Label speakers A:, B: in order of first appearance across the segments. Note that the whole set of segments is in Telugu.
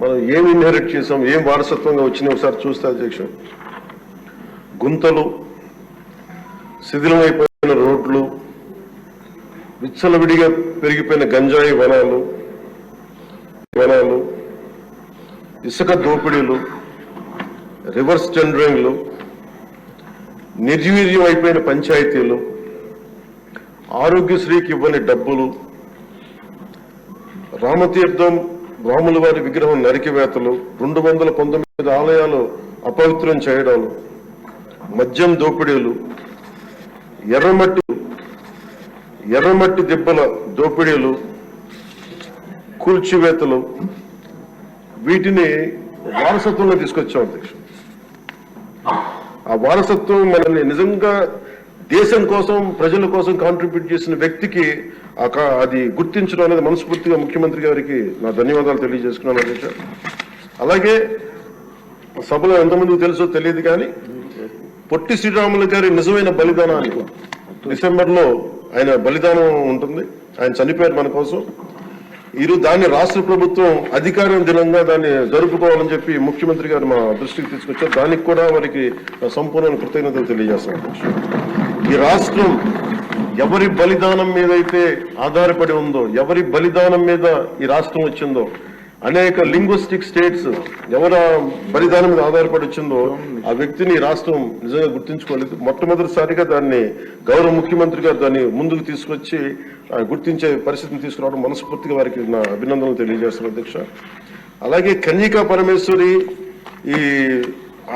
A: మనం ఏం ఇన్హెరిట్ చేసాం, ఏం వారసత్వంగా వచ్చినాయి ఒకసారి చూస్తే అధ్యక్ష, గుంతలు, శిథిలమైపోయిన రోడ్లు, విచ్చలవిడిగా పెరిగిపోయిన గంజాయి వనాలు, ఇసుక దోపిడీలు, రివర్స్ టెండరింగ్లు, నిర్వీర్యం అయిపోయిన పంచాయతీలు, ఆరోగ్యశ్రీకి ఇవ్వని డబ్బులు, రామతీర్థం రాముల వారి విగ్రహం నరికివేతలు, 219 ఆలయాలు అపవిత్రం చేయడాలు, మద్యం దోపిడీలు, ఎర్రమట్టి దిబ్బల దోపిడీలు, కూల్చివేతలు, వీటిని వారసత్వంగా తీసుకొచ్చాం అధ్యక్ష. ఆ వారసత్వం మనల్ని నిజంగా దేశం కోసం, ప్రజల కోసం కాంట్రిబ్యూట్ చేసిన వ్యక్తికి అది గుర్తించడం అనేది మనస్ఫూర్తిగా ముఖ్యమంత్రి గారికి నా ధన్యవాదాలు తెలియజేసుకున్నాను అధ్యక్ష. అలాగే సభలో ఎంతమందికి తెలుసో తెలియదు కానీ పొట్టి శ్రీరాములు గారి నిజమైన బలిదానానికి డిసెంబర్లో ఆయన బలిదానం ఉంటుంది. ఆయన చనిపోయారు మన కోసం. ఈరోజు దాన్ని రాష్ట్ర ప్రభుత్వం అధికార దినంగా దాన్ని జరుపుకోవాలని చెప్పి ముఖ్యమంత్రి గారు మా దృష్టికి తీసుకొచ్చారు. దానికి కూడా వారికి సంపూర్ణ కృతజ్ఞతలు తెలియజేస్తాను. ఈ రాష్ట్రం ఎవరి బలిదానం మీద అయితే ఆధారపడి ఉందో, ఎవరి బలిదానం మీద ఈ రాష్ట్రం వచ్చిందో, అనేక లింగ్విస్టిక్ స్టేట్స్ ఎవరి బలిదానం మీద ఆధారపడి వచ్చిందో ఆ వ్యక్తిని రాష్ట్రం నిజంగా గుర్తించుకోలేదు. మొట్టమొదటిసారిగా దాన్ని గౌరవ ముఖ్యమంత్రి గారు దాన్ని ముందుకు తీసుకొచ్చి గుర్తించే పరిస్థితిని తీసుకురావడం మనస్ఫూర్తిగా వారికి నా అభినందనలు తెలియజేస్తాను అధ్యక్ష. అలాగే కన్యకా పరమేశ్వరి ఈ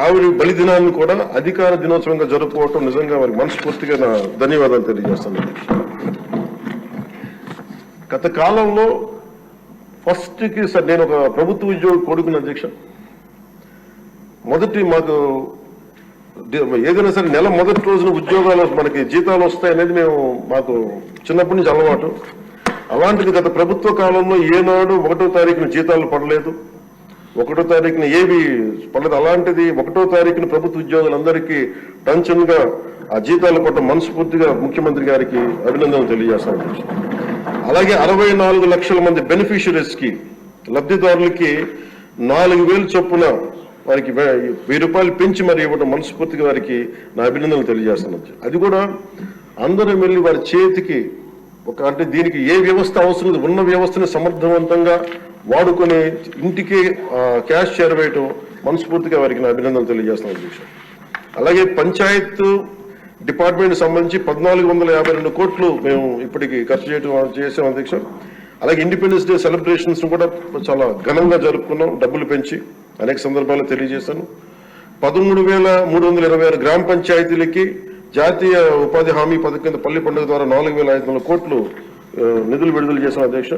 A: ఆవిరి బలిదినాన్ని కూడా అధికార దినోత్సవంగా జరుపుకోవటం నిజంగా వారికి మనస్ఫూర్తిగా నా ధన్యవాదాలు తెలియజేస్తాను అధ్యక్ష. గత కాలంలో ఫస్ట్కి సార్ నేను ఒక ప్రభుత్వ ఉద్యోగి కొడుకుని అధ్యక్ష. మాకు ఏదైనా సరే నెల మొదటి రోజున ఉద్యోగాలు మనకి జీతాలు వస్తాయనేది మాకు చిన్నప్పటి నుంచి అలవాటు. అలాంటిది గత ప్రభుత్వ కాలంలో ఏనాడు 1వ తారీఖున జీతాలు పడలేదు, 1వ తారీఖున ఏవి పడలేదు. అలాంటిది 1వ తారీఖున ప్రభుత్వ ఉద్యోగులందరికీ టెన్షన్గా ఆ జీతాలు పడటం మనస్ఫూర్తిగా ముఖ్యమంత్రి గారికి అభినందనలు తెలియజేస్తాను. అలాగే 64 లక్షల మంది బెనిఫిషరీస్ కి, లబ్ధిదారులకి 4,000 చొప్పున వారికి 1000 రూపాయలు పెంచి మరి ఇవ్వడం మనస్ఫూర్తిగా వారికి నా అభినందనలు తెలియజేస్తాను. అది కూడా అందరం వెళ్ళి వారి చేతికి అంటే దీనికి ఏ వ్యవస్థ అవసరం ఉన్న వ్యవస్థని సమర్థవంతంగా వాడుకొని ఇంటికి క్యాష్ చేరవేయటం మనస్ఫూర్తిగా వారికి నా అభినందనలు తెలియజేస్తాను అధ్యక్ష. అలాగే పంచాయత్ డిపార్ట్మెంట్ సంబంధించి 1452 కోట్లు మేము ఇప్పటికి ఖర్చు చేసాం అధ్యక్ష. అలాగే ఇండిపెండెన్స్ డే సెలబ్రేషన్స్ కూడా చాలా ఘనంగా జరుపుకున్నాం, డబ్బులు పెంచి అనేక సందర్భాల్లో తెలియజేశాను. 13,326 గ్రామ పంచాయతీలకి జాతీయ ఉపాధి హామీ పథకం కింద పల్లి పండుగ ద్వారా 4,500 కోట్లు నిధులు విడుదల చేశాం అధ్యక్ష.